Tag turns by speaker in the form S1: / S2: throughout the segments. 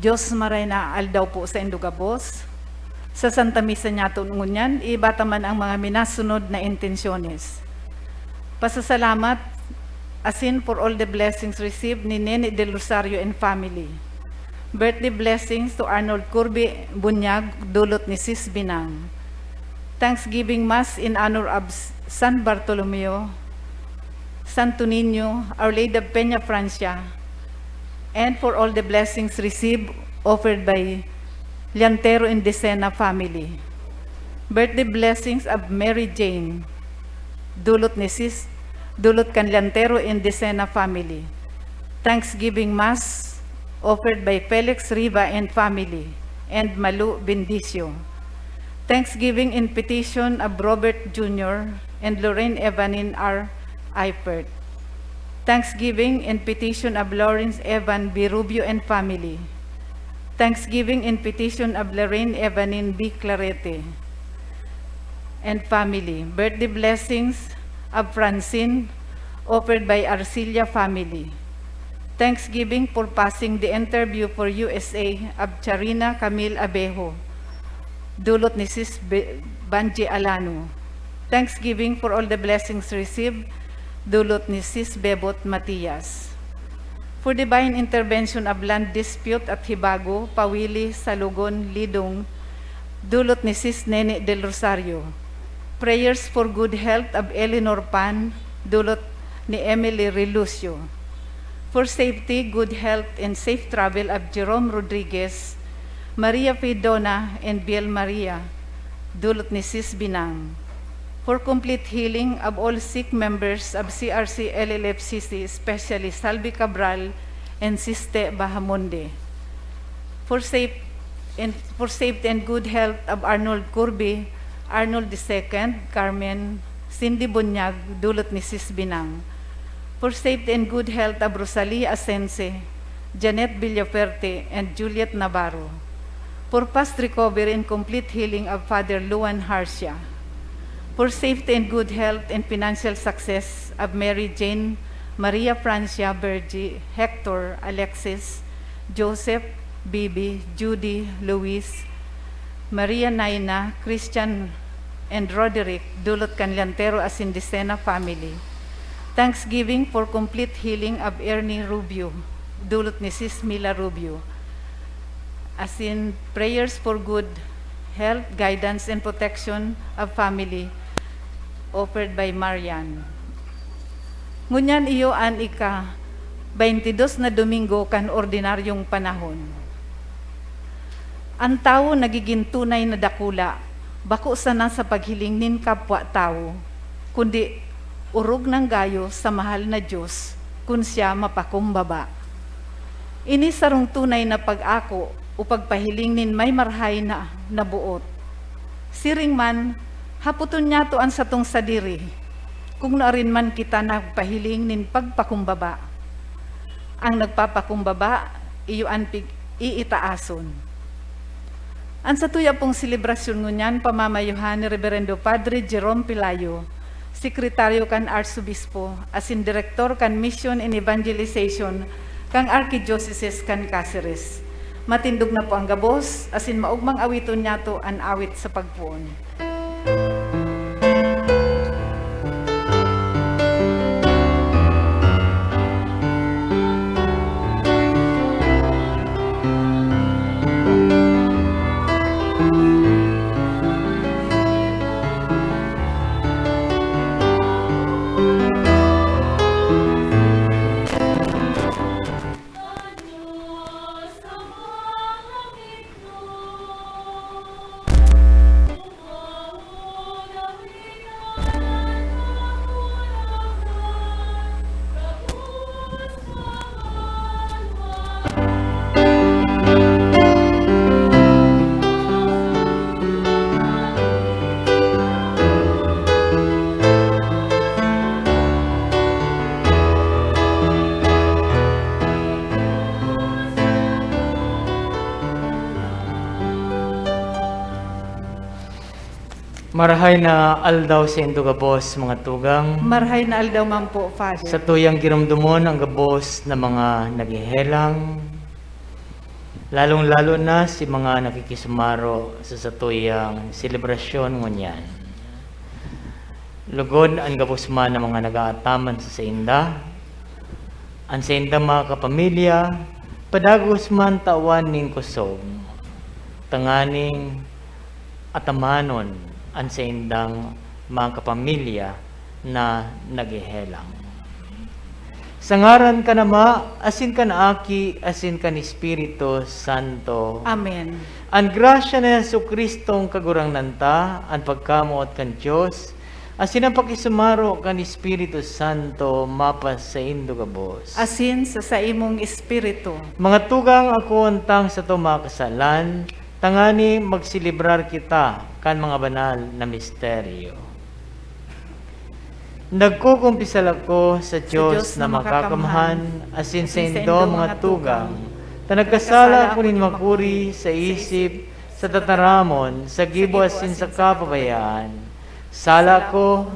S1: Diyos maray na aldaw po sa Indugabos. Sa Santa Misa niya tunungan ibata man ang mga minasunod na intensyones. Pasasalamat asin for all the blessings received ni Nene Del Rosario and family. Birthday blessings to Arnold Curby Bunyag, dulot ni Sis Binang. Thanksgiving Mass in honor of San Bartolomeo, Santo Niño, Our Lady of Peña Francia, and for all the blessings received offered by Llantero and Decena family. Birthday blessings of Mary Jane, dulot ni Sis, dulot kan Llantero and Decena family. Thanksgiving Mass offered by Felix Riva and family, and Malu Bendicio. Thanksgiving in petition of Robert Jr. and Lorraine Evanin R. Eipert. Thanksgiving in petition of Lawrence Evan B. Rubio and family. Thanksgiving in petition of Lorraine Evanin B. Clarete and family. Birthday blessings of Francine offered by Arcilia family. Thanksgiving for passing the interview for USA of Charina Camille Abejo, dulot ni Sis Banji Alano. Thanksgiving for all the blessings received, dulot ni Sis Bebot Matias. For divine intervention of land dispute at Hibago, Pawili, Salugon, Lidong, dulot ni Sis Nene Del Rosario. Prayers for good health of Eleanor Pan, dulot ni Emily Relucio. For safety, good health, and safe travel of Jerome Rodriguez, Maria Fidona, and Biel Maria, dulot ni Sis Binang. For complete healing of all sick members of CRC LLFCC, especially Salvi Cabral and Siste Bahamonde. For safety and good health of Arnold Curby, Arnold II, Carmen, Cindy Bunyag, dulot ni Sis Binang. For safety and good health of Rosalie Asense, Janet Villaferte, and Juliet Navarro. For fast recovery and complete healing of Father Luan Harsia. For safety and good health and financial success of Mary Jane, Maria Francia, Bergie, Hector, Alexis, Joseph, Bibi, Judy, Luis, Maria Naina, Christian, and Roderick, dulot kan Llantero asin Decena family. Thanksgiving for complete healing of Ernie Rubio, dulot ni Sis Mila Rubio. As in prayers for good health, guidance, and protection of family, offered by Marian. Ngunyan iyo an ika, 22 na Domingo kan ordinaryong panahon. Ang tao nagiging tunay na dakula, bako sana sa paghiling nin kapwa tao, kundi urog ng gayo sa mahal na Diyos kung siya mapakumbaba. Ini sarong tunay na pag-ako o pagpahiling nin may marhay na nabuot. Siring man, haputon niya to an satong sadiri, kung naarin man kita nagpahiling nin pagpakumbaba. Ang nagpapakumbaba, iyo an iitaason. Ang sa tuya pong selebrasyon ngunyan, pamamayuhan ni Reverendo Padre Jerome Pelayo, Sekretaryo kan Arsobispo, asin Direktor kan Mission and Evangelization, kang Archdiocese kan Cáceres. Matindog na po ang gabos, asin maugmang awiton niya to an awit sa pagpuon.
S2: Marahay na aldaw sa indo gabos, mga tugang.
S1: Marhay na aldaw man po, Father.
S2: Sa tuyang giramdumon ang gabos na mga nagihelang, lalong-lalo na si mga nakikisumaro sa satuyang selebrasyon ngunyan. Lugod ang gabusman ng mga nagaataman sa sainda, ang sainda mga kapamilya, padagos man tawan ning kusog, tanganing atamanon ang saindang mga kapamilya na nagihelang. Sa ngaran ka nama, asin ka na aki, asin ka ni Espiritu Santo.
S1: Amen.
S2: Ang grasya na Jesucristong kagurang nanta, ang pagkamuot kan Diyos, asin ang pakisumaro kan Espiritu Santo, mapas sa indugabos.
S1: Asin sa imong espiritu.
S2: Mga tugang ako antang sa tumakasalan, tangani magsilibrar kita kan mga banal na misteryo. Nagkukumpisal ako sa Diyos na makakamahan, asin sa indo mga tugang, tanagkasala ko nin makuri sa isip, sa tataramon, sa gibo asin sa kapabayaan. Sala ko,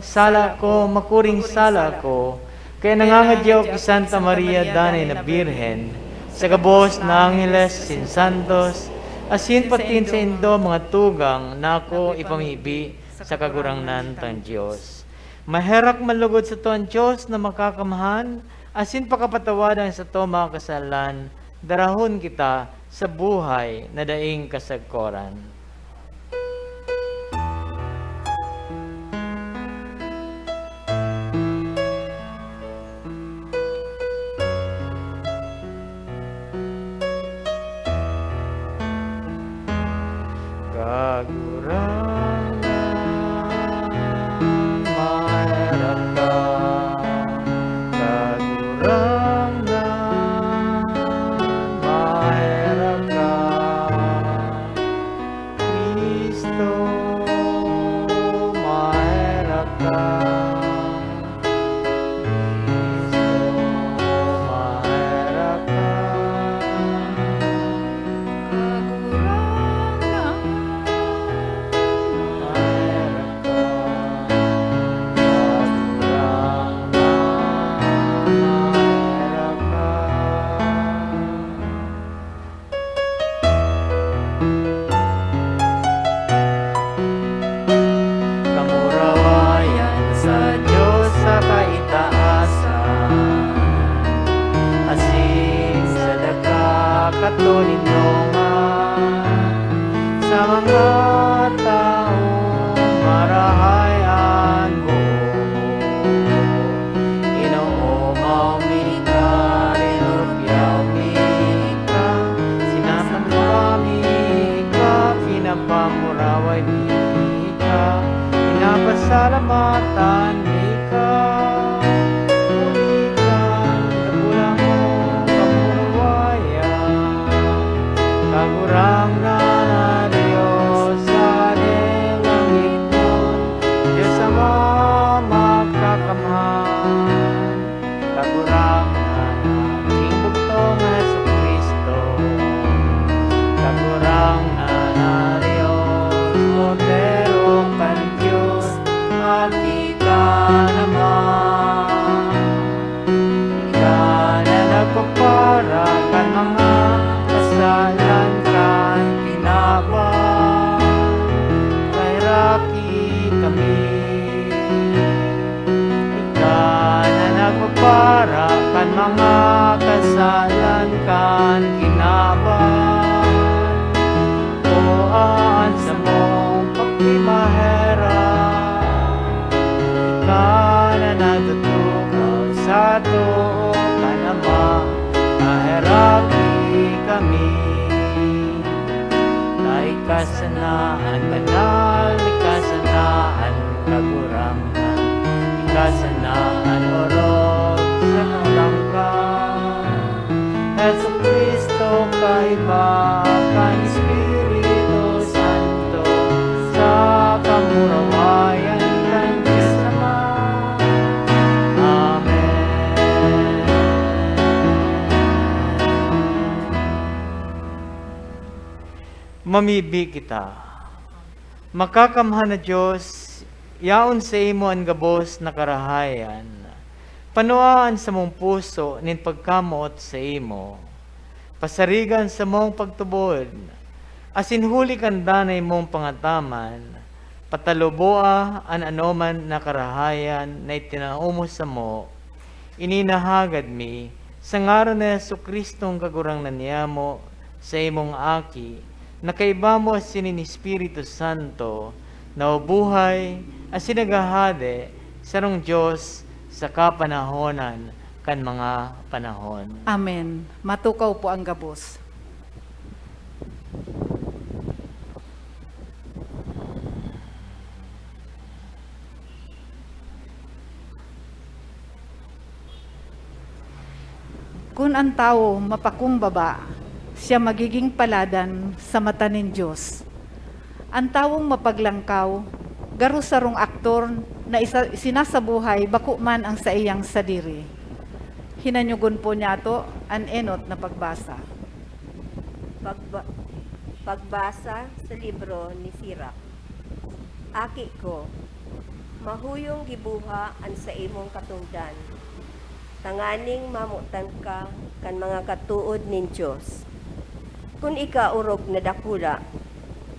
S2: makuring sala ko, kaya nangangadyaw ki Santa Maria Danay na Birhen, sa gabos na Angeles sin Santos, asin patin sa indo mga tugang na ako ipamibi sa kagurangnan tang Diyos. Maherak malugod sa to ang Diyos na makakamahan, asin pakapatawadan sa to mga kasalan, darahon kita sa buhay na daing kasagkoran. Salamatan ikaw, ulitan, kagulang mo, kamurawayan, kagurang na Diyos sa langit nun, Diyos Ama makakamahan, kagurang na aking bugtong na Jesucristo, kagurang na Diyos, Cordero kan Diyos, kita naman, ika na nagpapara kan mga kasalan kan kinabang, kairaki kami. Ika na nagpapara kan mga kasalan kan kinabang, tuan sa mong pagkimahera, na natutukaw sa to ka naman, mahiraki kami. Na ikasanaan banal, ikasanaan kagurangan, ikasanaan orot sa kalangkan. Jesucristo kaiba kan Espiritu Santo, sa kamurawayan kan Diyos Ama. Mamibi kita. Makakamhan na Diyos, yaon sa imo ang gabos na karahayan. Panuaan sa mong puso nin pagkamuot sa imo. pasarigan sa mong pagtubod, asin huli kan danay mong pangataman, pataluboa an anoman na karahayan na itinaumos sa mo, ininahagad mi, sa ngaran ni Jesucristong kagurang naniyamo, sa imong aki, na kaiba mo asin ni Espiritu Santo, na ubuhay, asin nagahade, sarong Diyos, sa kapanahonan, kan mga panahon.
S1: Amen. Matukaw po ang gabos. Kung ang tao mapakumbaba, siya magiging paladan sa mata ng Diyos. Ang taong mapaglangkaw, garo sarong aktor na sinasabuhay bako man ang sa iyang sadiri. Hinanyugon po niya to an enot na pagbasa.
S3: Pagbasa sa libro ni Sirak. Aki ko, mahuyong gibuha an sa imong katungdan. Tanganing mamutan ka kan mga katuod nin Diyos. Kung ika urog na dakula,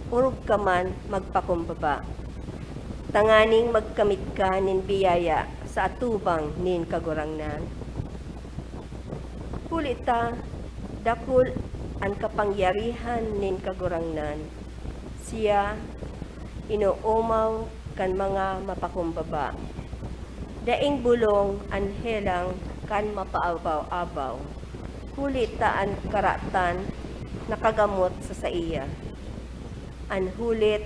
S3: urog ka man magpakumbaba. Tanganing magkamit ka nin biyaya sa atubang nin kagurangnan. Kulita, dakul ang kapangyarihan nin kagurangnan. Siya inuumaw kan mga mapakumbaba. Daing bulong anhelang kan mapaabaw-abaw. Kulita ang karatan nakagamot sa iya. An hulit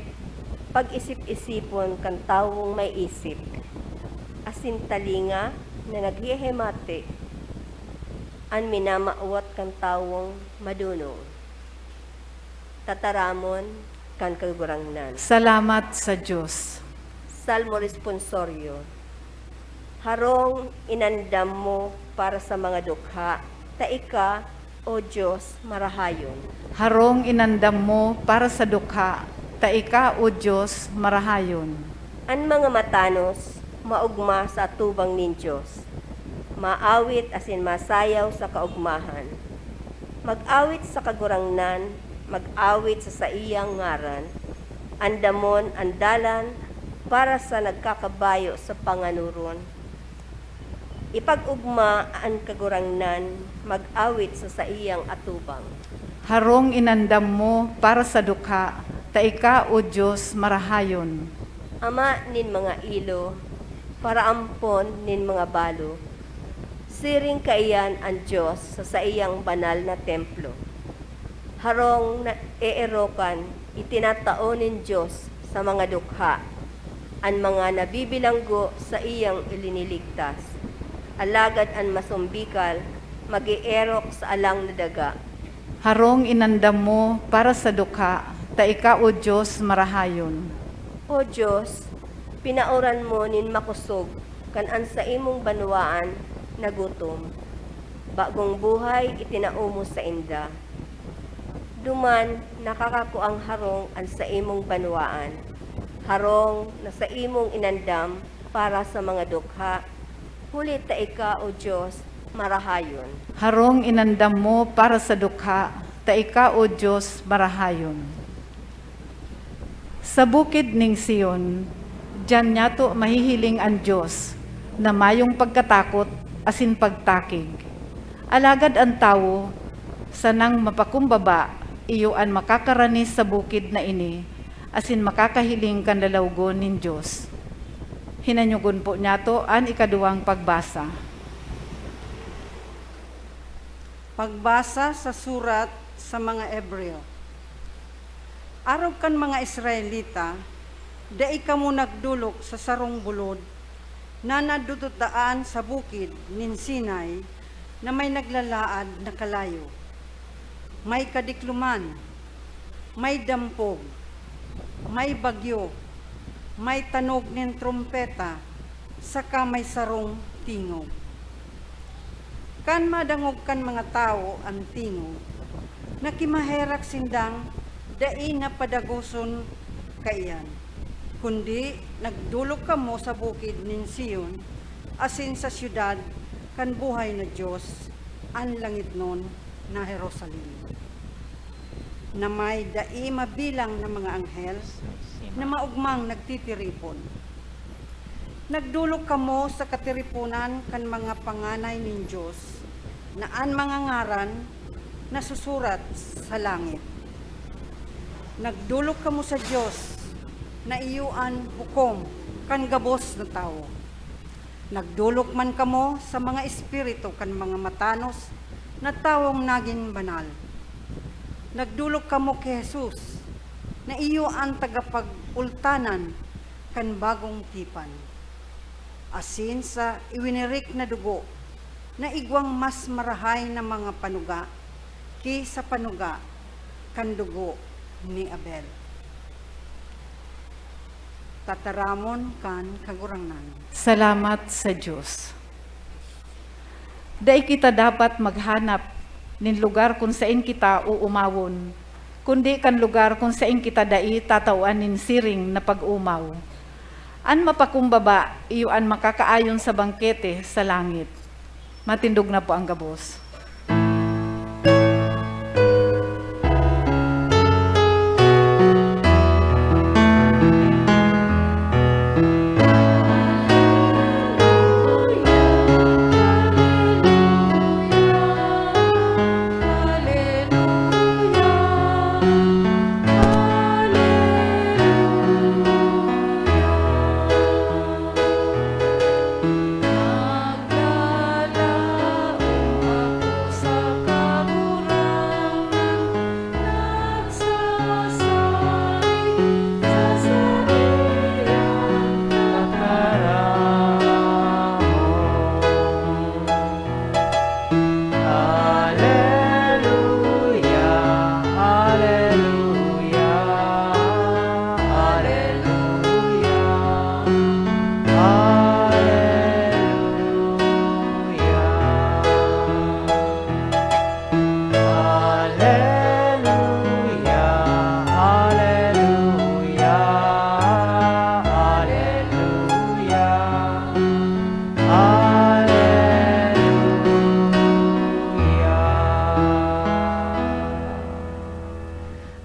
S3: pag-isip-isipon kan tawong may isip. Asin talinga na naghihimati an minamaawat kan tawong madunong. Tataramon kan kagurangnan.
S1: Salamat sa Diyos.
S3: Salmo responsoryo. Harong inandam mo para sa mga dukha, taika, o Diyos, marahayon.
S1: Harong inandam mo para sa dukha, taika o Diyos marahayon.
S3: An mga matanos, maugma sa atubang nin Diyos. Maawit asin masayaw sa kaugmahan. Mag-awit sa kagurangnan, mag-awit sa iyang ngaran. Andamon, andalan, para sa nagkakabayo sa panganuron. Ipag-ugma ang kagurangnan, mag-awit sa iyang atubang.
S1: Harong inandam mo para sa dukha, taika o Diyos marahayon.
S3: Ama nin mga ilo, para ampon nin mga balo. Siring kaiyan ang Diyos sa iyang banal na templo. Harong na eerokan, itinatao nin Diyos sa mga dukha, ang mga nabibilanggo sa iyang iliniligtas. Alagad ang masumbikal, mag-ierok sa alang na daga.
S1: Harong inandam mo para sa dukha, taika o Diyos marahayon.
S3: O Diyos, pinauran mo nin makusog, kan-an sa imong banwaan na gutom. Bagong buhay itinaumo sa inda. Duman, nakakakuang harong an sa imong banwaan. Harong na sa imong inandam para sa mga dukha. Hulit taika o Diyos, marahayon.
S1: Harong inandam mo para sa dukha, taika o Diyos marahayon. Sa bukid ning Siyon, diyan nyato mahihiling ang Diyos, na mayong pagkatakot asin pagtakig. Alagad ang tao, sanang mapakumbaba, iyoan makakaranis sa bukid na ini, asin makakahiling kan lalawgon nin Diyos. Hinanyugon po niya to ang ikaduwang pagbasa.
S4: Pagbasa sa surat sa mga Ebreo. Araw kan mga Israelita, dai kamo nagdulok sa sarong bulod, na nadudutaan sa bukid nin Sinai, na may naglalaad na kalayo. May kadikluman, may dampog, may bagyo, may tanog nin trumpeta, saka may sarong tingog. Kan madangog kan mga tao ang tingog, nakimaherak sindang, dai na padagoson kaiyan. Kundi nagdulog kamo sa bukid nin Siyon, asin sa syudad kan buhay na Diyos, ang langit nun na Jerusalem, na may dai mabilang na mga anghel na maugmang nagtitiripon. Nagdulog kamo sa katiripunan kan mga panganay nin Diyos, na an mga ngaran na susurat sa langit. Nagdulog kamo sa Diyos, na iyuan hukom kan gabos na tao. Nagdulog man kamo sa mga espiritu kan mga matanos na tawong naging banal. Nagdulog kamo kay Jesus, na iyo ang tagapag-ultanan kan bagong tipan. Asin sa iwinirik na dugo, na igwang mas marahay na mga panuga, kaysa panuga kan dugo ni Abel. Tataramon kan kagurangnan.
S1: Salamat sa Diyos. Dai kita dapat maghanap nin lugar kung saan kita uumawon, kundi kan lugar kung saan kita dai tatawan nin siring na pag-umaw. An mapakumbaba, iyo an makakaayon sa bangkete sa langit. Matindog na po ang gabos.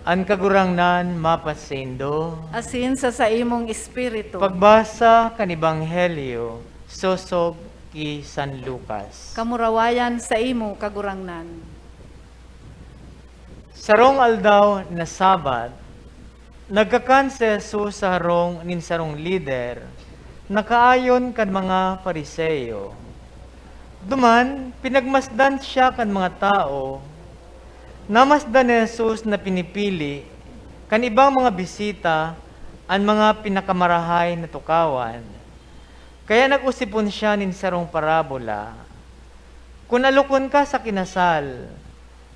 S2: An kagurangnan mapasendo.
S1: Asin sa imong espiritu.
S2: Pagbasa kan Ebanghelyo, sosog ki San Lucas.
S1: Kamurawayan sa imo kagurangnan.
S2: Sarong aldaw na Sabat, nagkakan si Jesus sa harong nin sarong lider, nakaayon kan mga Pariseyo. Duman, pinagmasdan siya kan mga tao. Namasdan ni Jesus na pinipili kan ibang mga bisita ang mga pinakamarahay na tukawan. Kaya nag-usipon siya nin sarong parabola. Kung alukon ka sa kinasal,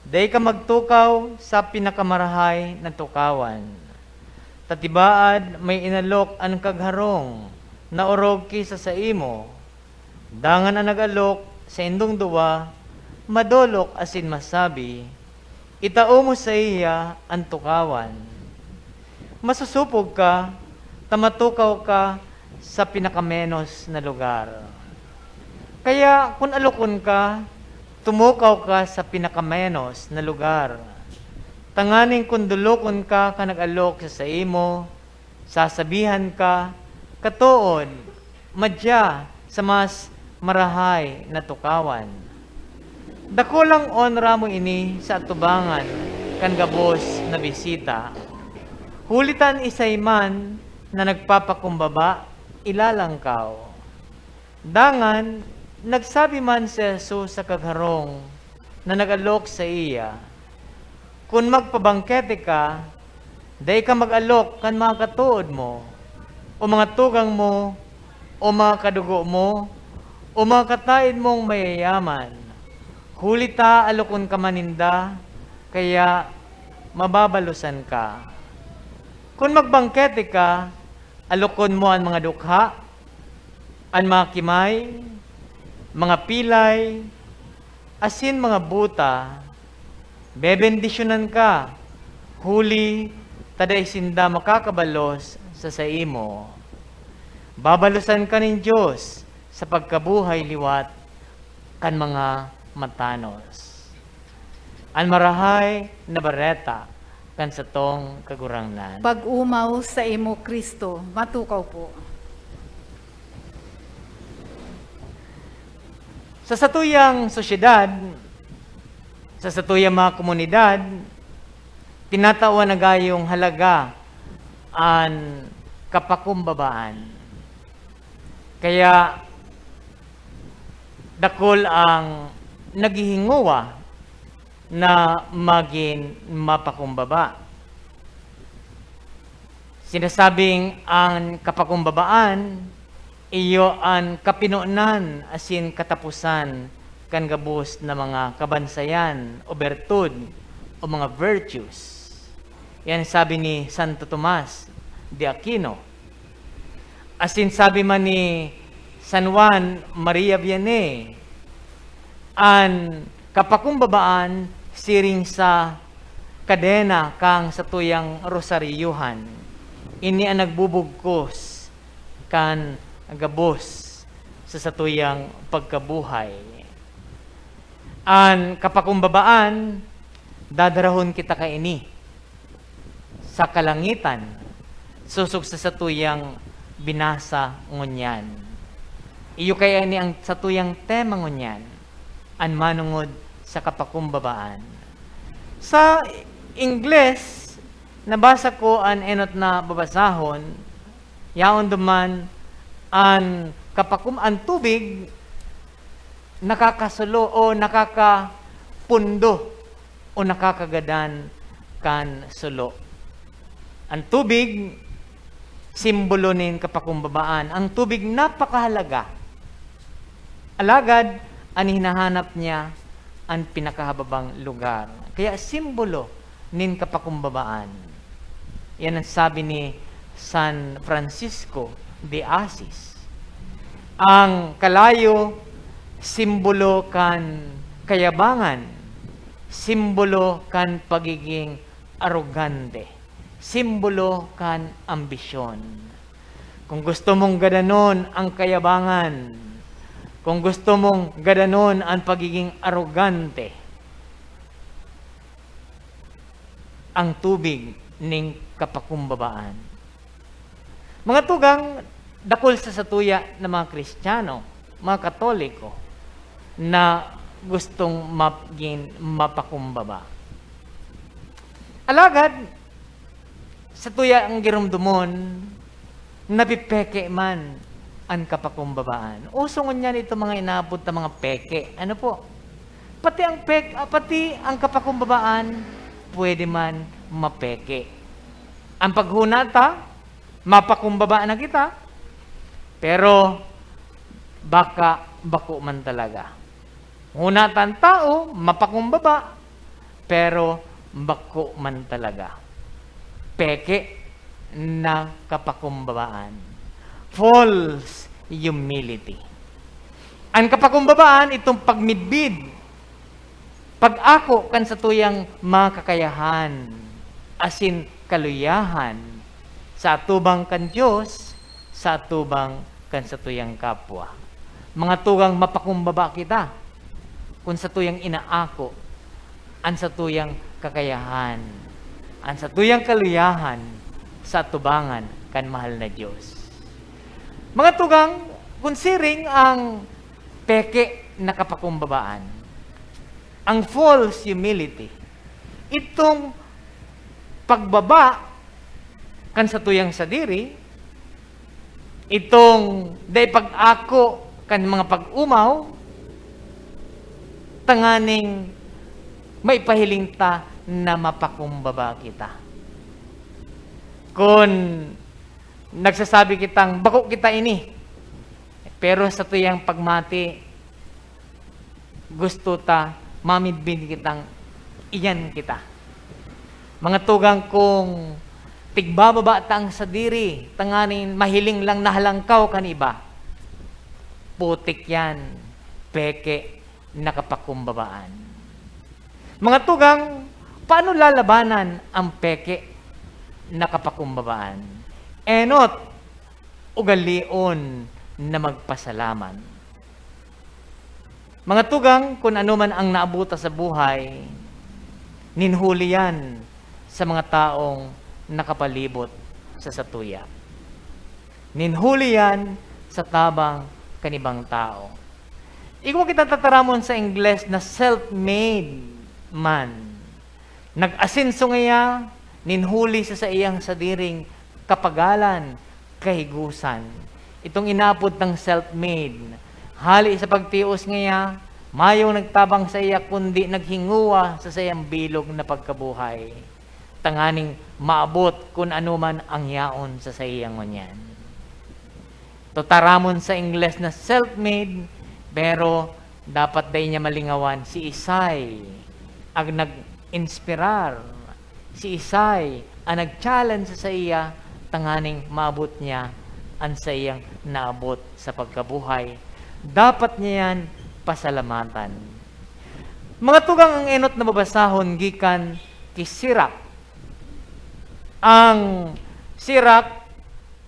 S2: day ka magtukaw sa pinakamarahay na tukawan. Tatibaad may inalok ang kagharong na orog kisa sa imo. Dangan ang nagalok sa indong duwa, madolok asin masabi, itao mo sa iya ang tukawan. Masusupog ka, tamatukaw ka sa pinakamenos na lugar. Kaya kung alukon ka, tumukaw ka sa pinakamenos na lugar. Tanganing kung dulukon ka nag-alok sa imo, sasabihan ka, katuod, madya sa mas marahay na tukawan. Dakulang onra mo ini sa atubangan kan gabos na bisita. Hulitan isay man na nagpapakumbaba, ilalangkaw. Dangan, nagsabi man si Jesus sa kagharong na nag-alok sa iya, kung magpabangkete ka, day ka mag-alok kan mga katuod mo, o mga tugang mo, o mga kadugo mo, o mga kataid mong mayayaman. Hulita alukon ka maninda, kaya mababalusan ka. Kung magbangkete ka, alukon mo ang mga dukha, ang mga kimay, mga pilay, asin mga buta, bebendisyonan ka, huli, taday sinda makakabalos sa saimo. Babalusan ka ng Diyos sa pagkabuhay liwat kan mga matanos. An marahay na bareta kan sa tong kagurangnan.
S1: Pag-umaw sa imo Kristo, matukaw po.
S2: Sa satuyang sosyedad, sa satuyang mga komunidad, tinatawa na gayong halaga an kapakumbabaan. Kaya dakol ang naghihinguwa na maging mapakumbaba. Sinasabing ang kapakumbabaan iyo ang kapinunan asin katapusan kan gabos na mga kabansayan o bertud o mga virtues. Yan sabi ni Santo Tomas de Aquino. Asin sabi man ni San Juan Maria Vianney, an kapakumbabaan siring sa kadena kang sa tuyang rosaryuhan. Ini ang nagbubugkos kan gabos sa satuyang pagkabuhay. An kapakumbabaan, dadarahon kita kaini sa kalangitan, susog sa satuyang binasa ngunyan. Iyo kaya ni ang satuyang tema ngunyan, an manungod sa kapakumbabaan. Sa Ingles, nabasa ko an enot na babasahon, yaon duman an tubig nakakasulo o nakakapundo o nakakagadan kan sulo. Ang tubig simbolo nin kapakumbabaan. Ang tubig napakahalaga. Alagad ang hinahanap niya ang pinakahababang lugar. Kaya simbolo nin kapakumbabaan. Yan ang sabi ni San Francisco de Assis. Ang kalayo, simbolo kan kayabangan, simbolo kan pagiging arogante, simbolo kan ambisyon. Kung gusto mong gadanon ang kayabangan, kung gusto mong gadanon ang pagiging arogante, ang tubig ning kapakumbabaan. Mga tugang, dakol sa satuya ng mga Kristiyano, mga Katoliko, na gustong maging mapakumbaba. Alagad, satuya ang girumdumon, napipeke man ang kapakumbabaan. Usong niyan ito mga inaabot na mga peke. Ano po? Pati ang kapakumbabaan, pwede man mapeke. Ang paghunata, mapakumbaba na kita, pero baka bako man talaga. Hunatan tao, mapakumbaba, pero bako man talaga. Peke na kapakumbabaan. False humility. Ang kapakumbabaan, itong pagmidbid, pag-ako kan sa tuyang makakayahan, asin kaluyahan, sa atubang kan Diyos, sa atubang kan sa tuyang kapwa. Mga tugang mapakumbaba kita, kung sa tuyang inaako, an sa tuyang kakayahan, an sa tuyang kaluyahan, sa atubangan kan mahal na Diyos. Mga tugang, kunsiring ang peke na kapakumbabaan, ang false humility, itong pagbaba kan sa tuyang sadiri, itong day pag-ako kan mga pag-umaw, tanganing may pahiling ta na mapakumbaba kita. Kung nagsasabi kitang bako kita ini, pero sa tuyang pagmati, gusto ta mamidbin kitang iyan kita. Mga tugang kong tigbababa tang sa diri, tanganin mahiling lang nahalangkaw kan iba. Putik yan, peke, nakapakumbabaan. Mga tugang, paano lalabanan ang peke, nakapakumbabaan? Enot, ugalion na magpasalaman. Mga tugang, kung ano man ang naabuta sa buhay, ninhuli yan sa mga taong nakapalibot sa satuya. Ninhuli yan sa tabang kanibang tao. Ikaw kita tataramon sa Ingles na self-made man. Nag-asenso ngaya, ninhuli sa iyang sadiring kapagalan, kahigusan. Itong inapod ng self-made. Hali sa pagtios ngaya, mayong nagtabang sa iya kundi naghinguwa sa sayang bilog na pagkabuhay. Tanganing maabot kung anuman ang yaon sa sayang ngunyan. Tutaramon sa Ingles na self-made, pero dapat day niya malingawan si Isay ang nag-inspirar. Si Isay ang nag-challenge sa iya, tanganing maabot niya ang sa iyang naabot sa pagkabuhay. Dapat niya yan pasalamatan. Mga tugang ang enot na babasahon gikan kay Sirach. Ang Sirach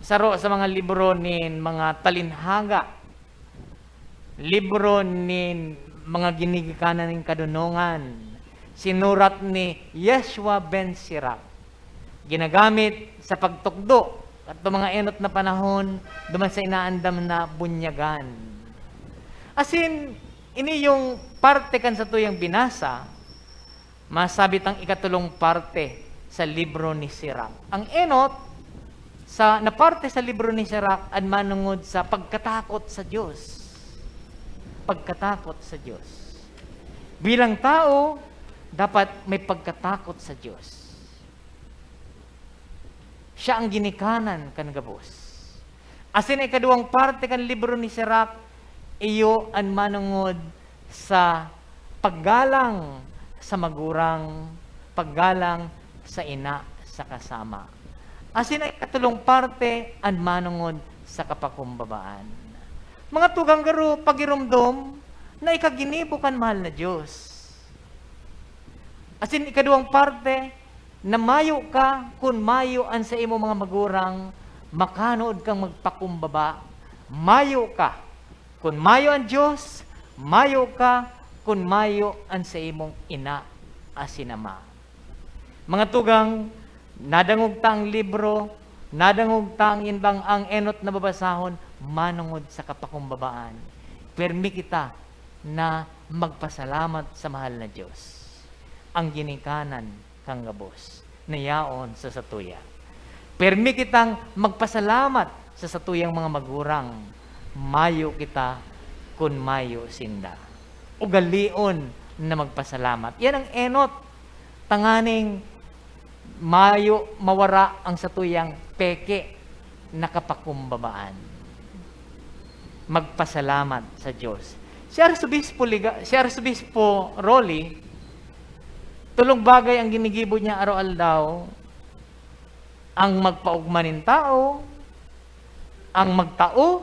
S2: saro sa mga libro nin mga talinhaga, libro nin mga ginigikanan ng kadunungan, sinurat ni Yeshua ben Sirach. Ginagamit sa pagtukdo at mga enot na panahon duman sa inaandam na bunyagan. Asin, ini yung parte kan sa tuyang binasa, masabit ang ikatulong parte sa libro ni Sirach. Ang enot, na parte sa libro ni Sirach, an manungod sa pagkatakot sa Diyos. Pagkatakot sa Diyos. Bilang tao, dapat may pagkatakot sa Diyos. Siya ang ginikanan kan gabos. Asin ay kaduwang parte kan libro ni Sirach, iyo an manungod sa paggalang sa magurang, paggalang sa ina sa kasama. Asin ay katulong parte an manungod sa kapakumbabaan. Mga tugang garo pagirumdom na ikaginibo kan mahal na Diyos. Asin ikaduwang parte na mayo ka kung mayo an sa imo mga magurang, makanood kang magpakumbaba, mayo ka kung mayo ang Diyos, mayo ka kung mayo ang sa imong ina asinama. Mga tugang, nadangog ta ang libro, nadangog ta ang inbang ang enot na babasahon, manungod sa kapakumbabaan. Permi kita na magpasalamat sa mahal na Diyos. Ang ginikanan kang gabos, nayaon sa satuya. Permi kitang magpasalamat sa satuyang mga magurang, mayo kita kun mayo sinda. Ugalion na magpasalamat. Yan ang enot, tanganing mayo mawara ang satuyang peke na kapakumbabaan. Magpasalamat sa Diyos. Si Arzobispo Rolly, tulong bagay ang ginigibo niya araw-aldaw, ang magpaugmanin tao, ang magtao,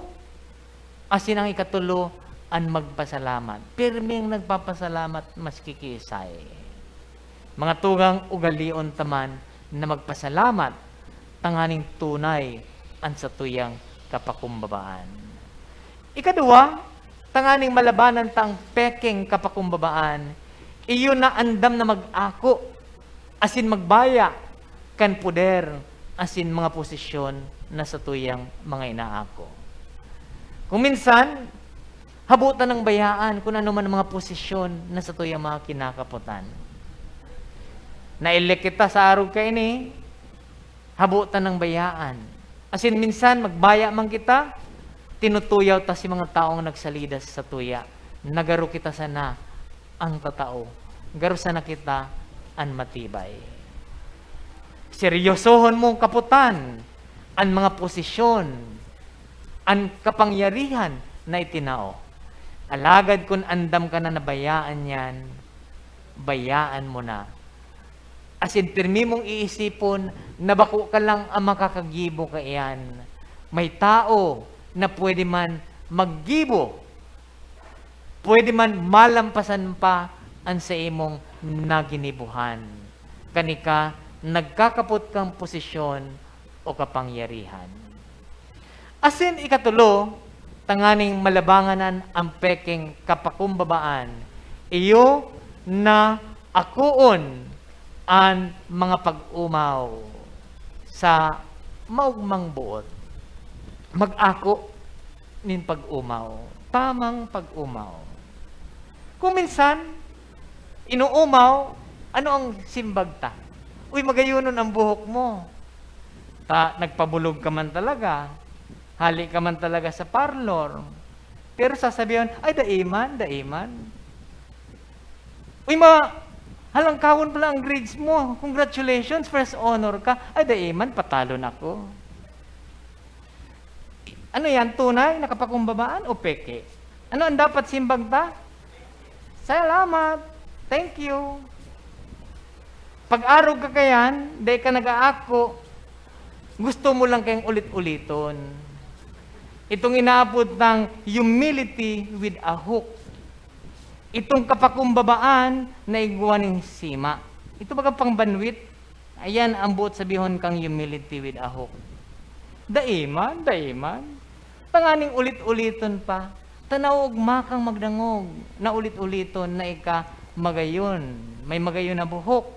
S2: asin ang ikatulo, ang magpasalamat. Pirming nagpapasalamat mas kikisay. Mga tugang ugalion taman na magpasalamat, tanganing tunay ang satuyang kapakumbabaan. Ikadua, tanganing malabanan tang peking kapakumbabaan, iyon na andam na mag-ako, asin magbaya, kan puder, asin mga posisyon na satuyang mga inaako. Kung minsan, habutan ng bayaan kung ano man ang mga posisyon na satuyang mga kinakaputan. Nailek kita sa araw kayo ni, habutan ng bayaan. Asin minsan, magbaya man kita, tinutuyaw ta si mga taong nagsalidas sa tuya. Nagaro kita sana ang tatao. Garo sana kita ang matibay. Seryosohon mong kaputan ang mga posisyon, ang kapangyarihan na itinao. Alagad kung andam ka na nabayaan yan, bayaan mo na. Asin pirmi mong iisipon na bako ka lang ang makakagibo ka iyan. May tao na pwede man maggibo, pwede man malampasan pa ang sa imong naginibuhan. Kanika, nagkakapot kang posisyon o kapangyarihan. Asin ikatulo, tanganing malabanganan ang peking kapakumbabaan, iyo na akuon an mga pag-umaw sa maugmang buot. Mag-ako nin pag-umaw, tamang pag-umaw. Kung minsan, inuumaw, ano ang simbag ta? Uy, magayunon ang buhok mo. Nagpabulog ka man talaga. Hali ka man talaga sa parlor. Pero sasabihan, ay, daiman. Uy, halangkawon pala ang grades mo. Congratulations, first honor ka. Ay, daiman, patalo na ako. Ano yan, tunay? Nakapakumbabaan o peke? Ano ang dapat simbag ta? Salamat. Thank you. Pag-arog ka kayan, dahil ka nag-aako, gusto mo lang kayong ulit-uliton. Itong inaabot ng humility with a hook. Itong kapakumbabaan na iguaning sima. Ito baga pang banwit. Ayan ang buot sabihon kang humility with a hook. Daiman. Tanganing ulit-uliton pa. Tanaw makang magdangog na ulit-uliton na ika magayon. May magayon na buhok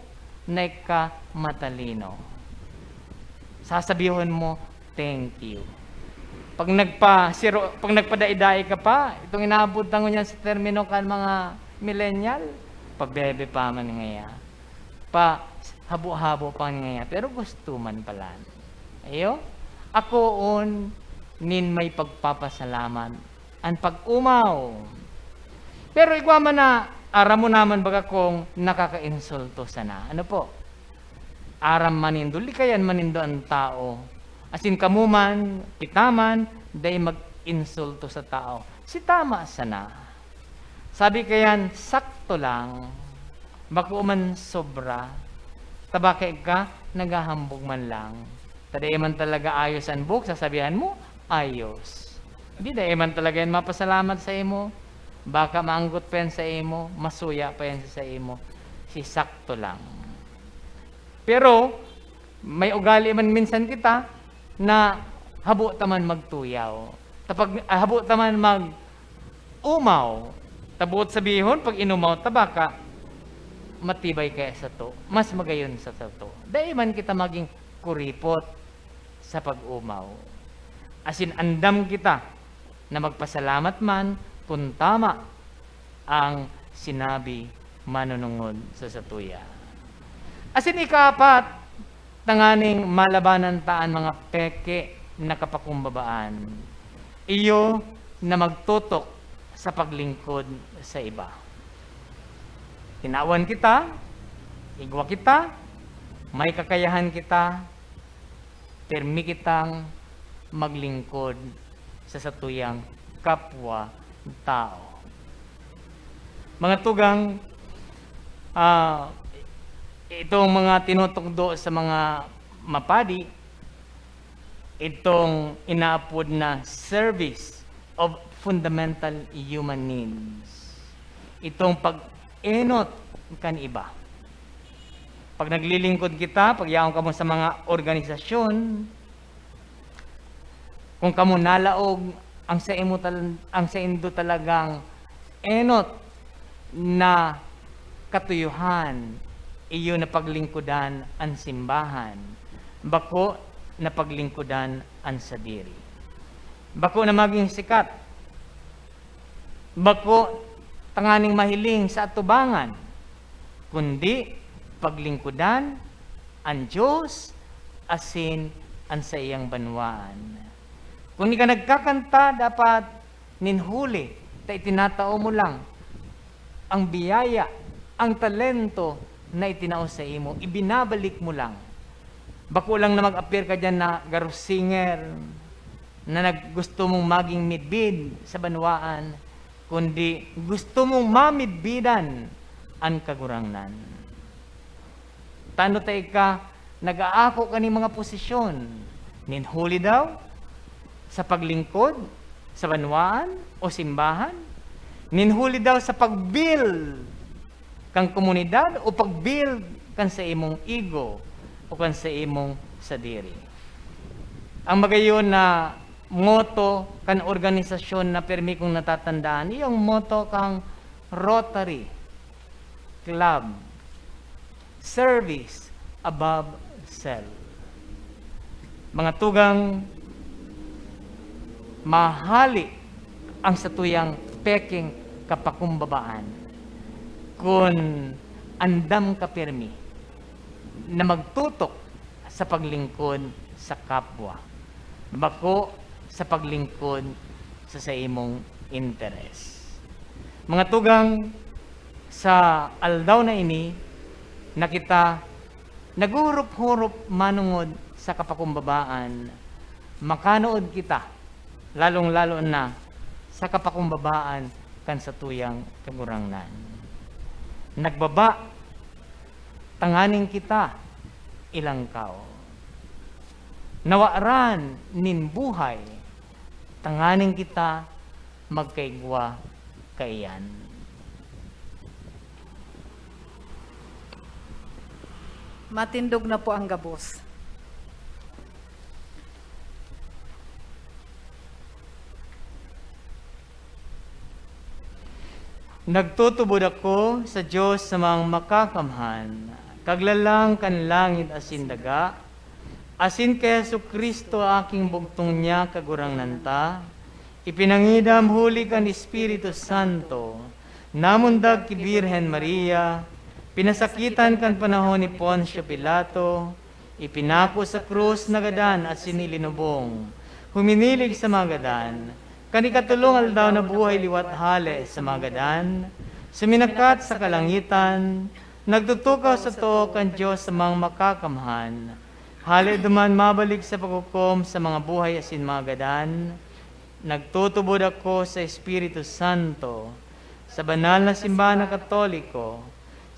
S2: na ika matalino. Sasabihin mo, thank you. Pag nagpadaiday ka pa, itong inaabot tango niya sa termino kan mga millennial, pabebe pa man ngaya. Pa habo-habo pa ngaya, pero gusto man pala. Ayo, ako on nin may pagpapasalamat ang pag-umaw. Pero igwa man na aram mo naman baga kung nakaka-insulto sana. Ano po? Aram manindo, likayan manindo ang tao. Asin kamuman, kitaman, day mag-insulto sa tao. Si tama sana. Sabi kayan, sakto lang. Bako man sobra. Tabakay ka, naghahambog man lang. Taday man talaga ayos ang book, sasabihan mo, ayos. Hindi day man talaga yan mapasalamat sa imo. Baka maanggot pa yan sa imo, masuya pa yan sa imo. Si sakto lang. Pero, may ugali man minsan kita na habo taman magtuyaw. Tapag habo taman mag-umaw. Tabuot sabihon, pag inumaw tabaka, matibay kaya sa to. Mas magayon sa to. Dahil man kita maging kuripot sa pag-umaw. Asin andam kita na magpasalamat man kung tama ang sinabi manunungod sa satuya. Asin ikapat, tanganing malabanan taan mga peke na kapakumbabaan. Iyo na magtutok sa paglingkod sa iba. Tinawan kita, igwa kita, may kakayahan kita, permi kitang maglingkod sa satuyang kapwa tao. Mga tugang, itong mga tinutugdo sa mga mapadi, itong inaapod na service of fundamental human needs. Itong pag-enot kan iba. Pag naglilingkod kita, pag yaong kamo sa mga organisasyon, kung kamo nalaog ang sa indo talagang enot na katuyuhan, iyo na paglingkudan ang simbahan, bako na paglingkudan ang sadiri. Bako na maging sikat, bako tanganing mahiling sa atubangan, kundi paglingkudan ang Diyos asin ang sa iyang banwaan. Kung di ka nagkakanta, dapat ninhuli, ta itinatao mo lang ang biyaya, ang talento na itinao sa imo, ibinabalik mo lang. Bako lang na mag-appear ka dyan na garo singer, na gusto mong maging midbid sa banwaan, kundi gusto mong mamidbidan ang kagurangnan. Tano tayo ka, nag-aako ka ni mga posisyon, ninhuli daw, sa paglingkod, sa banwaan o simbahan, ninhuli daw sa pag-build kang komunidad o pag-build kan sa imong ego o kan sa imong sadiri. Ang magayon na motto kan organisasyon na permi kong natatandaan, iyong motto kang Rotary Club service above self. Mga tugang, mahali ang satuyang peking kapakumbabaan kung andam ka pirmi na magtutok sa paglingkod sa kapwa, bako sa paglingkod sa imong interes. Mga tugang, sa aldaw na ini, na kita naghurup-hurup manungod sa kapakumbabaan, makanood kita, lalong-lalo na sa kapakumbabaan kan sa tuyang kagurangnan. Nagbaba, tanganing kita, ilang kao. Nawaran nin buhay, tanganing kita, magkaigwa kaiyan.
S1: Matindog na po ang gabos.
S2: Nagtutubod ako sa Diyos sa mga makakamhan, kaglalang kan langit asin daga, asin kay Jesucristo aking bugtong niya kagurangnan ta, ipinangidam huli kan Espiritu Santo, namundag ki Birhen Maria, pinasakitan kan panahon ni Poncio Pilato, ipinako sa krus nagadan at sinilinubong, huminilig sa magadan, kanikatulong aldaw na buhay liwat hale sa magadan, suminakat sa kalangitan, nagtutukaw sa to kan Diyos sa mga makakamhan, hale duman mabalik sa paghukom sa mga buhay asin magadan, nagtutubod ako sa Espiritu Santo, sa banal na simbahan na Katoliko,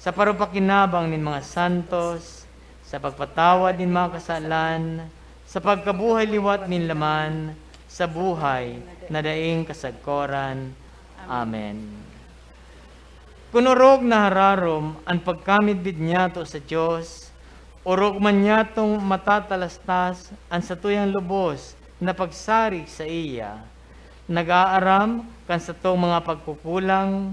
S2: sa parupakinabang nin mga santos, sa pagpatawad nin mga kasalan, sa pagkabuhay liwat nin laman, sa buhay na daing kasagkoran. Amen. Kunurog na hararom ang pagkamidbid niyato sa Diyos, urog man niyatong matatalastas ang satuyang lubos na pagsari sa iya, nag-aaram kan sa tong mga pagkukulang,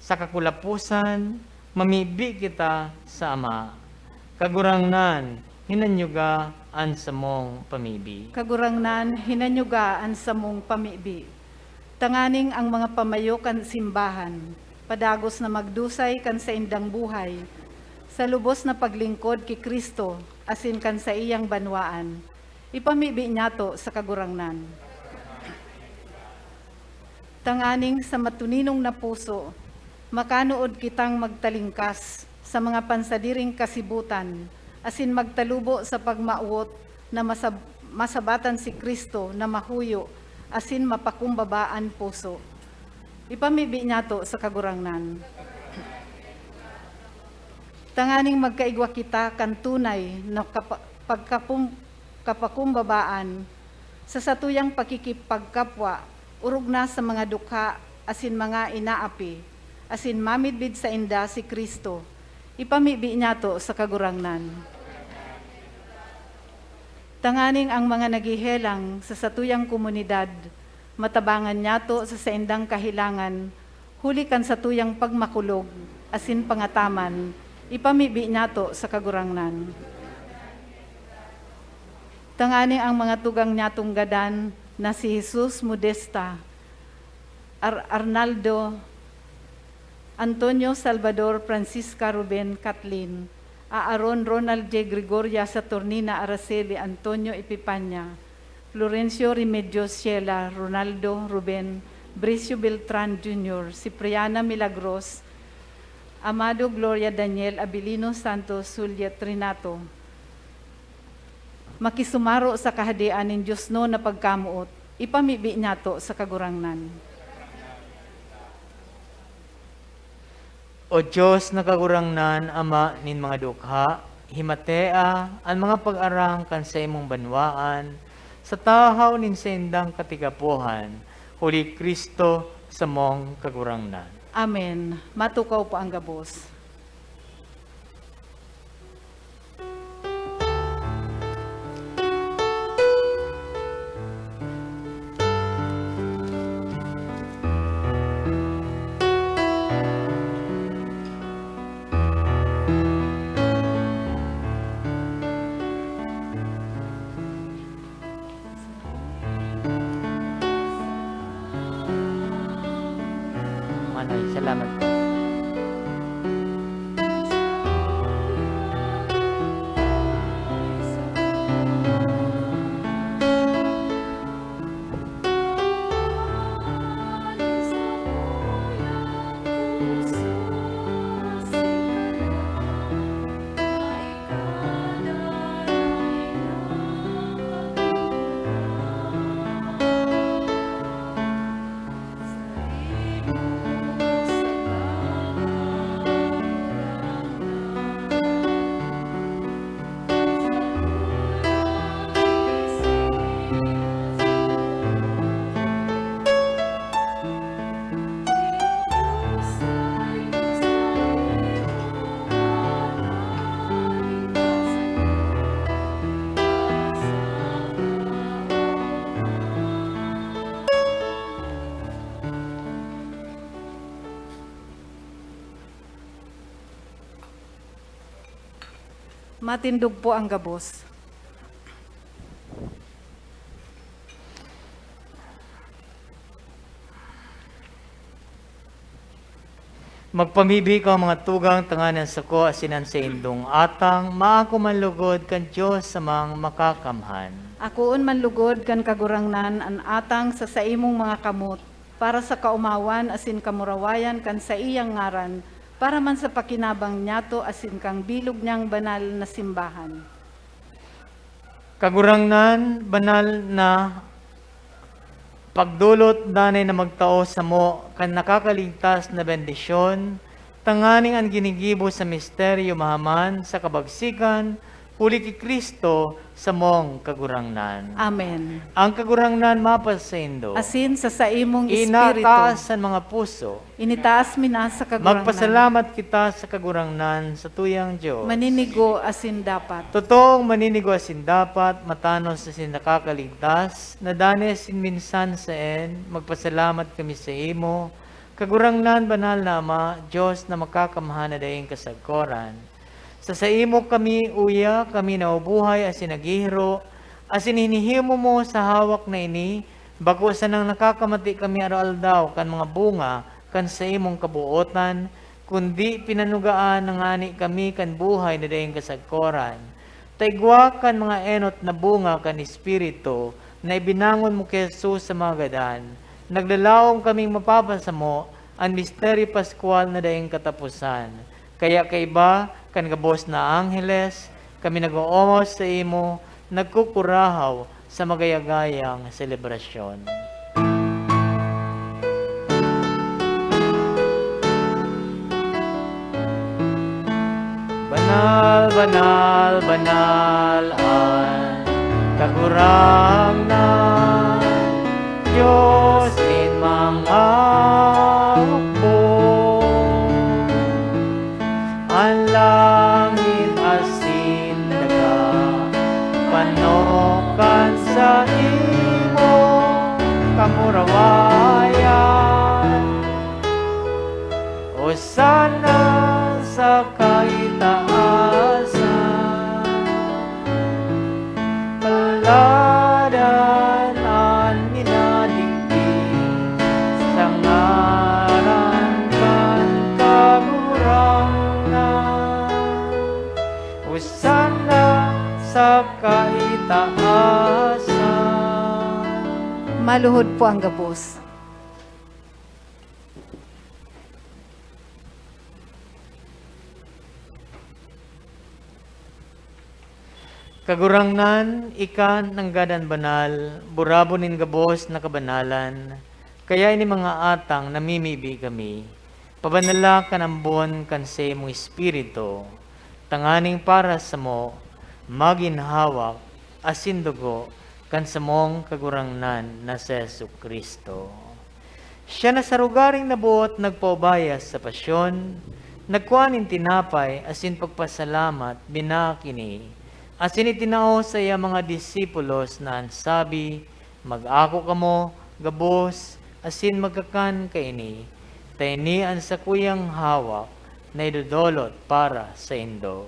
S2: sa kakulapusan, mamibi kita sa Ama. Kagurangnan, hinanyuga an sa mong pamibi.
S1: Kagurangnan, hinanyugaan sa mong pamibi. Tanganing ang mga pamayo kan simbahan, padagos na magdusay kan sa indang buhay, sa lubos na paglingkod ki Kristo, asin kan sa iyang banwaan, ipamibi niyato sa kagurangnan. Tanganing sa matuninong na puso, makanood kitang magtalingkas sa mga pansadiring kasibutan, asin magtalubo sa pagmauot na masabatan si Kristo na mahuyo, asin mapakumbabaan puso. Ipamibi niyato sa kagurangnan. Tanganing magkaigwa kita kan tunay na kapakumbabaan sa satuyang pakikipagkapwa, urog na sa mga dukha, asin mga inaapi, asin mamidbid sa inda si Kristo. Ipamibi niyato sa kagurangnan. Tanganing ang mga nagihelang sa satuyang komunidad, matabangan niyato sa saindang kahilangan, huli kan satuyang pagmakulog, asin pangataman, ipamibi niyato sa kagurangnan. Tanganing ang mga tugang niyatong gadan na si Jesus Modesta, Arnaldo, Antonio Salvador Francisca Ruben Kathleen, Aaron Ronald J. Gregoria Saturnina Araceli Antonio Epipanya, Florencio Remedios Sheila Ronaldo Ruben, Bricio Beltran Jr., Cipriana Milagros, Amado Gloria Daniel Abilino Santos Sulyet Trinato, makisumaro sa kahadian ng Diyos no na pagkamuot, ipamibi niyato sa kagurangnan.
S2: O Diyos na kagurangnan, Ama nin mga dukha, himatea ang mga pag-arang kan sa imong banwaan, sa tahaw nin sendang katigapuhan, huli Kristo sa mong kagurangnan.
S1: Amen. Matukaw po ang gabos.
S2: Manoy. Salamat po.
S1: Matindog po ang gabos.
S2: Magpamibi ka mga tugang tanganan sa ko asinan sa indong atang maako manlugod kan Diyos sa mga makakamhan.
S1: Akoon manlugod kan kagurangnan an atang sa imong mga kamot para sa kaumawan asin kamurawayan kan sa iyang ngaran para man sa pakinabang niyato asin kang bilog niyang banal na simbahan.
S2: Kagurangnan, banal na pagdulot danay na magtao sa mo kan nakakaligtas na bendisyon, tanganing ang ginigibo sa misteryo mahaman sa kabagsikan, huli ki Kristo sa mong kagurangnan.
S1: Amen.
S2: Ang kagurangnan mapasaindo,
S1: Asin sa imong espiritu,
S2: inataas ang mga puso,
S1: initaas mina sa kagurangnan.
S2: magpasalamat kita sa kagurangnan sa tuyang Diyos.
S1: Maninigo asin dapat.
S2: Totoong maninigo asin dapat, matanos asin nakakaligtas, nadanes sin minsan sa magpasalamat kami sa imo, kagurangnan banal na Ama, Diyos na makakamahan na daing kasagkoran. Sa imo kami uya, kami naubuhay asin naghihiro, asin hinihimo mo sa hawak na ini, bako sa nang nakakamati kami araw-aldaw kan mga bunga, kan sa imong kabuotan, kundi pinanugaan ng ani kami kan buhay na daing kasagkoran. Taigwa kan mga enot na bunga kan Espiritu, na ibinangon mo kay Jesus sa mga gadan. Naglalaom kaming mapapasa mo, ang misteri paskwal na daing katapusan. Kaya kaiba, kan gabos na angheles, kami nag-uomos sa imo, nagkukurahaw sa magayagayang selebrasyon. Banal, banal, banal ang kagurangnan, Diyos din mga upo. Ang langit asin daga, panokan sa imo kamurawayan. O sana sa kaitaasan, paladan ang minadigdig sa ngaran kan kagurangnan. O sana sa kaitaasan.
S1: Maluhod po ang gabos.
S2: Kagurangnan, ikan ng gadan banal, burabo nin gabos na kabanalan, kaya ini mga atang namimibi kami, pabanala ka ng buwan kan sa imong espiritu, tanganing para sa mo, maginhawak, asin dugo, kan sa mong kagurangnan na sa Jesucristo. Siya na sa rugaring nabuot nagpaubayas sa pasyon, nagkuhanin tinapay, asin pagpasalamat, binakini, asin itinao sa iya mga disipulos na ansabi, mag-ako kamo, gabos, asin magkakan kaini, tainian sa kuyang hawak, na idudolot para sa indo.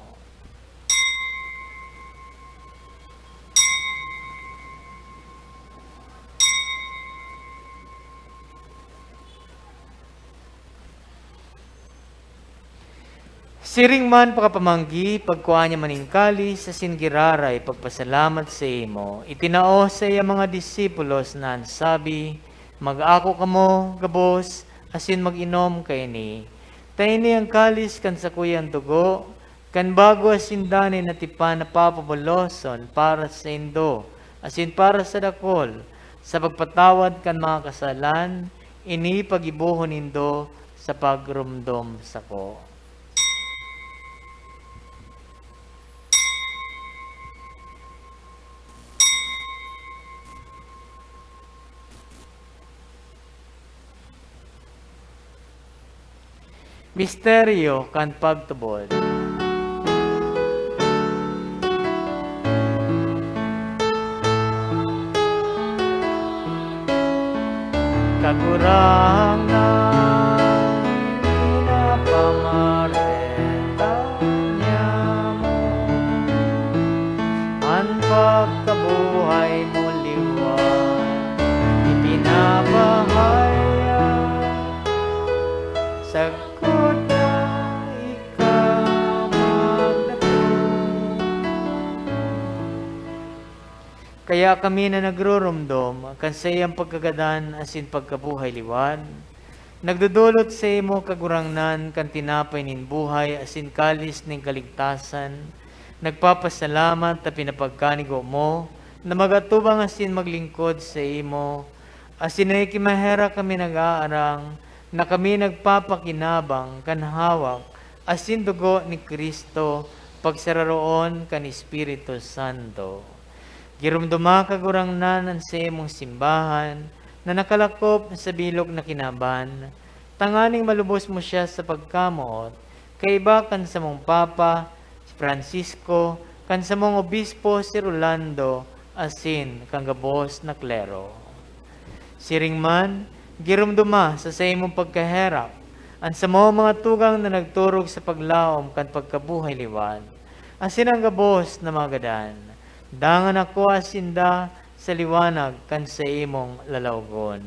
S2: Siring man pakapamanggi, pagkuha niya maningkalis, asin giraray, pagpasalamat sa imo. Itinao sa iya mga disipulos na sabi, mag-ako kamo, gabos, asin mag-inom kay ni. Tayni ang kalis kan sa kuyang dugo, kan bago asin dani na tipan na papaboloson para sa indo, asin para sa dakol, sa pagpatawad kan mga kasalan, ini pagibuhon indo sa pagrumdom sako. Misteryo kan pagtubod. Kagurang na pinapamareta niya mo, ang pagkabuhay mo liwan, ipinabahaya sa kaya kami na nagrurumdom, kan sa iyang pagkagadan asin pagkabuhay liwan, nagdudulot sa imo kagurangnan kan tinapay nin buhay asin kalis ning kaligtasan, nagpapasalamat na pinapagkanigo mo, na magatubang asin maglingkod sa imo, asin na ikimahera kami nag-aarang, na kami nagpapakinabang kan hawak, asin dugo ni Kristo, pagsararoon kan Espiritu Santo. Girumduma kagurangnan ang sa imong simbahan, na nakalakop sa bilog na kinaban, tanganing malubos mo siya sa pagkamuot, kaiba kan sa mong Papa, si Francisco, kan sa mong Obispo, si Rolando, asin kang gabos na klero. Siring man, girumduma sa imong pagkaherap, ang sa mga tugang na nagturog sa paglaom kan pagkabuhay liwan, asin ang gabos na magadan. Dangan ako asinda sa liwanag kan sa imong lalawgon.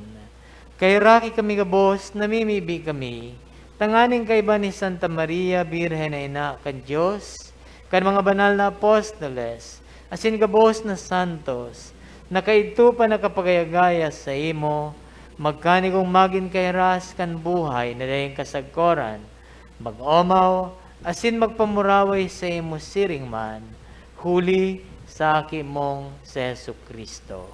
S2: Kay raki kami gabos, namimibi kami, tanganing kay ba ni Santa Maria, Birhen na ina kan Diyos, kan mga banal na apostoles, asin gabos na santos, na kaito pa nakapagayagaya sa imo, magkanigong magin kay ras kan buhay na dayang kasagkoran, mag-omaw, asin magpamuraway sa imo siring man, huli sa aki mong si Jesucristo.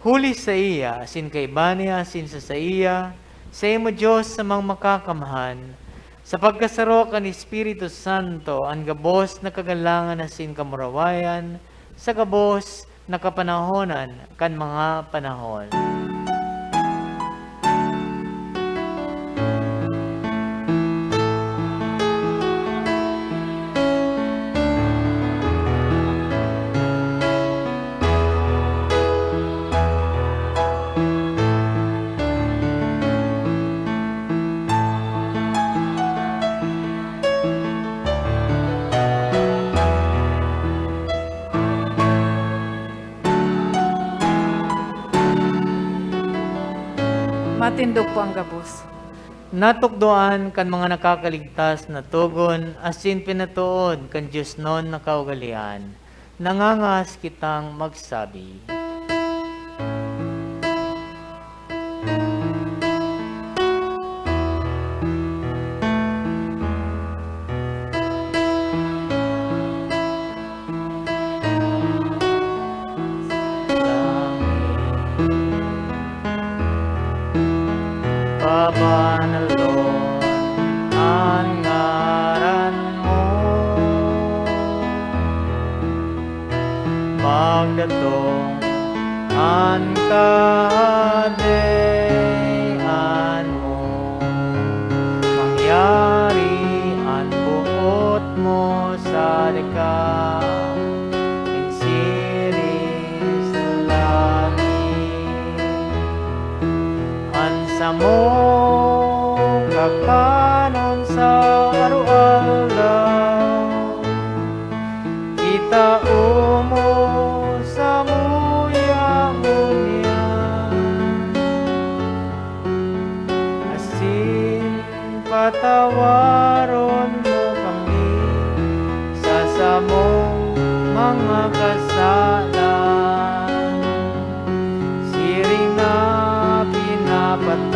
S2: Huli sa iya, asin kay bani, asin sa iya, sa imo Diyos sa mga makakamahan, sa pagkasaro kan Espiritu Santo, ang gabos na kagalangan asin kamurawayan, sa gabos na kapanahonan kan mga panahon.
S1: Matindog po ang gabos.
S2: Natukdoan kan mga nakakaligtas na tugon, asin pinatuod kan Diyos non na kaugalian, nangangas kitang magsabi. Pabanalon ang ngaran mo, magdatong ang kahadean mo, mangyari ang buot mo sa likha, insiris langit, ansa mo kakanon sa araw-araw, kita umo sa muyang-unyan, asin patawaron mo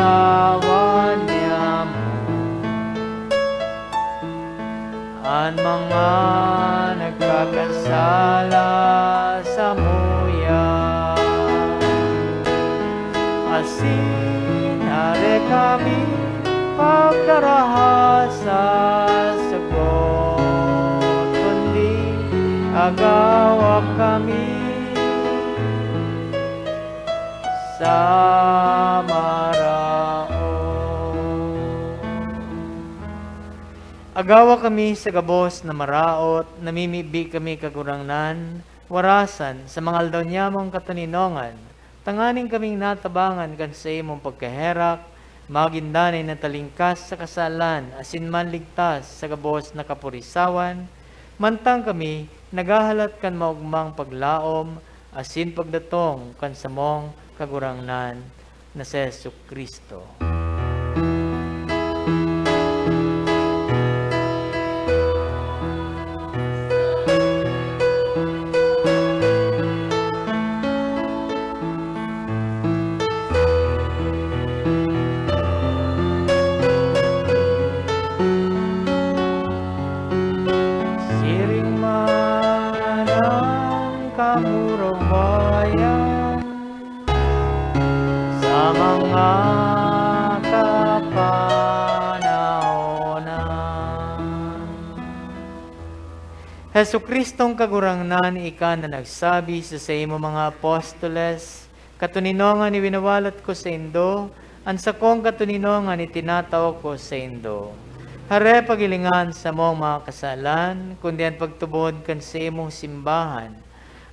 S2: pagawad niya mo ang mga nagkakasala sa muya. Asin are kami pagdarahasa sagot, kundi agawa kami sa maraot. Agawa kami sa gabos na maraot, namimibi kami kagurangnan, warasan sa mga aldaw niyamong kataninongan, tanganing kaming natabangan kan sa imong pagkaherak, magindanay na talingkas sa kasalan, asin man ligtas sa gabos na kapurisawan, mantang kami nagahalat kan maugmang paglaom, asin pagdatong kan samong kagurangnan na si Jesucristo. Siring man ang kamurong bayan sa mga kapanahonan. Jesukristong kagurangnan, ika na nagsabi sa imo mga apostoles, katuninongan ni winawalat ko sa indo, ang sakong katuninongan ni tinataw ko sa indo. Hare pagilingan sa mong mga kasalan, kundi ang pagtubod kan sa imong simbahan.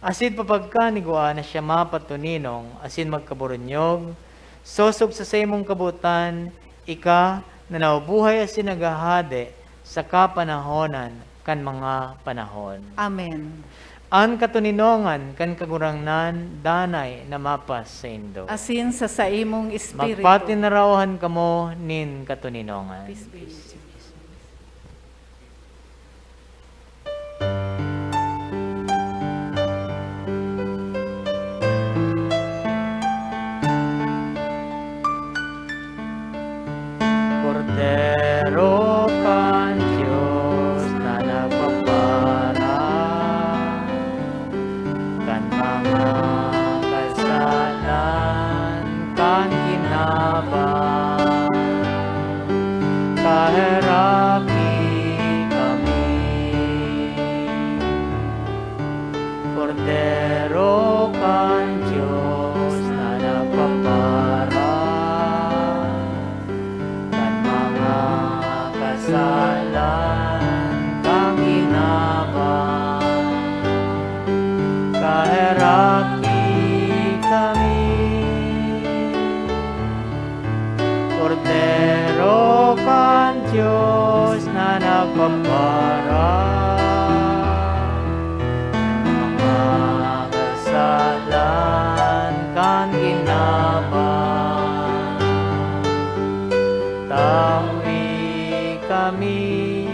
S2: Asin papagkanigwa na siya mapatuninong, asin magkaburunyog, sosog sa imong kabutan, ika na naubuhay asin nagahade sa kapanahonan kan mga panahon.
S1: Amen.
S2: An katuninongan kan kagurangnan, danay na mapas sa indo.
S1: Asin sa imong espiritu.
S2: Magpatinarawahan kamo nin katuninongan.
S1: Peace be with you.
S2: Cordero kan Diyos na nagpapara kan mga kasalan kan kinabang, kaheraki kami. Cordero kan Diyos na nagpapara kasalan kang ginabang, kaheraki kami. Cordero kan Diyos na nagpapara mga kasalan kang ginabang, kami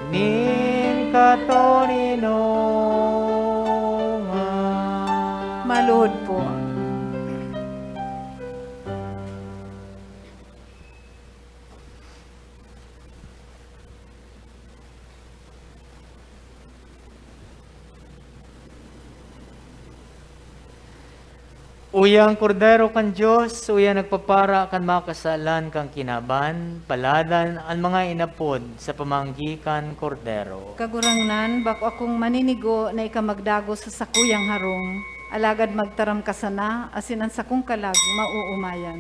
S2: nin katuninongan.
S1: Maluhod po.
S2: Uyang kordero kan Diyos, uyang nagpapara kan mga kasalan kang kinaban, paladan ang mga inapod sa pamanggikan kordero.
S1: Kagurangnan, bako akong maninigo na ikamagdago sa sakuyang harong, alagad magtaram ka sana, asin ang sakong kalag mauumayan.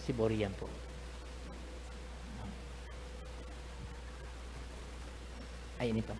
S2: Si Borian po. Ay, ini pa.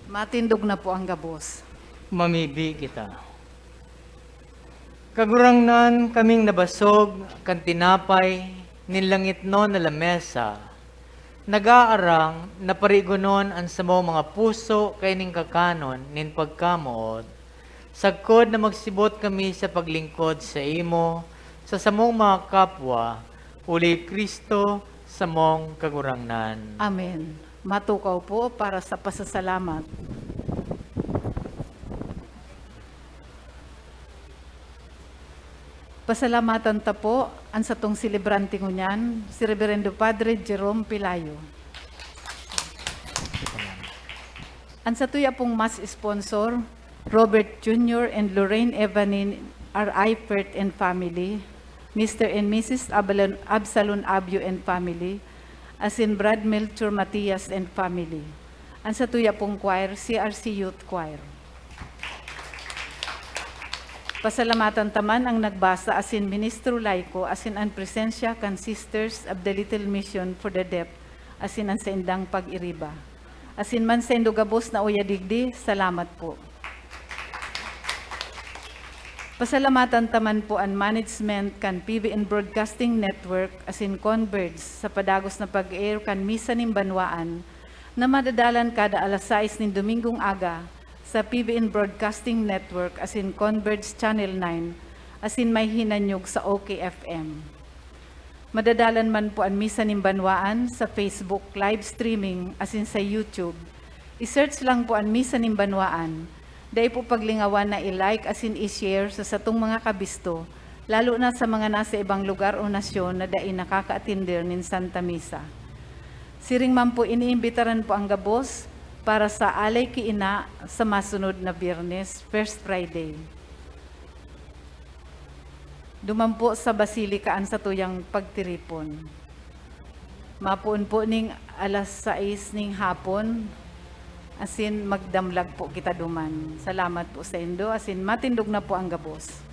S1: Matindog na po ang gabos.
S2: Mamibi kita. Kagurangnan kaming nabasog, kan tinapay, nilangit no na lamesa. Nagaarang, naparigonon ang samo mga puso kay ning kakanon, nin pagkamood. Sagkod na magsibot kami sa paglingkod sa imo, sa samong mga kapwa, uli Kristo, samong kagurangnan.
S1: Amen. Matukaw po para sa pasasalamat. Pasalamatan ta po ang satong celebrante ngunyan, si Reverendo Padre Jerome Pilayo. Ang satuya pong mas sponsor, Robert Jr. and Lorraine Evanin R. Eifert and family, Mr. and Mrs. Absalon Abio and family, as in Brad Melchor Matias and family. Ang satuya pong choir, CRC Youth Choir. Pasalamatan taman ang nagbasa asin Ministro Laico asin ang presensya kan Sisters of the Little Mission for the Deaf asin ang sa indang pag-iriba. Asin man sa indugabos na uyadigdi, salamat po. Pasalamatan taman po ang management kan PBN Broadcasting Network asin Converge sa padagos na pag-air kan Misa ning Banwaan na madadalan kada alas 6 ning Domingong aga sa PBN Broadcasting Network as in Converge Channel 9 as in may hinanyog sa OKFM. Madadalan man po ang Misa ning Banwaan sa Facebook live streaming as in sa YouTube. I-search lang po ang Misa ning Banwaan. Dahil po paglingawan na i-like as in i-share sa satong mga kabisto, lalo na sa mga nasa ibang lugar o nasyon na dahil nakaka-atender nin Santa Misa. Siring man po iniimbitaran po ang gabos para sa alay kiina sa masunod na Biyernes, First Friday. Duman po sa Basilikaan sa tuyang pagtiripon. Mapuon po ning alas 6 ning hapon, asin magdamlag po kita duman. Salamat po sa indo, asin matindog na po ang gabos.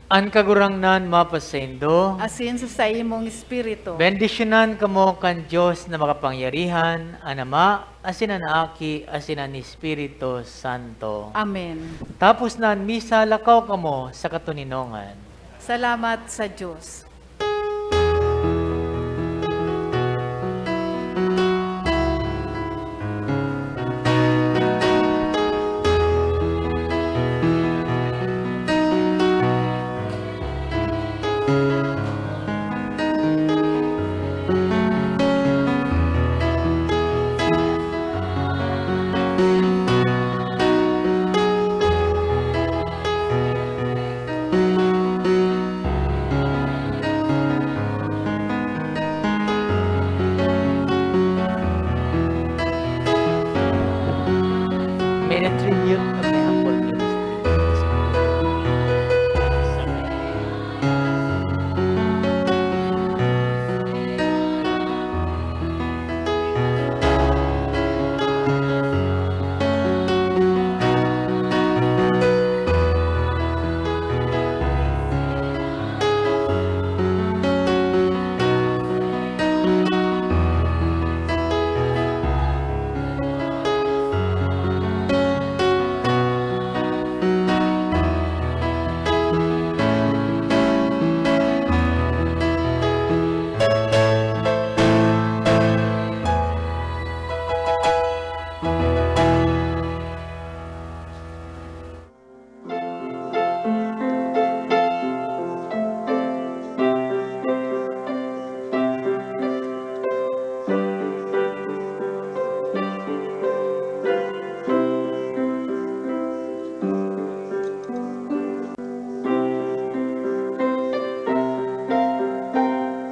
S2: An kagurangnan mapasendo,
S1: Asin sa imong espiritu.
S2: bendisyonan kamo kan Diyos na makapangyarihan, an Ama, asin an Aki, asin an Espiritu Santo.
S1: Amen.
S2: Tapos na ang misa, lakaw kamo sa katuninongan.
S1: Salamat sa Diyos.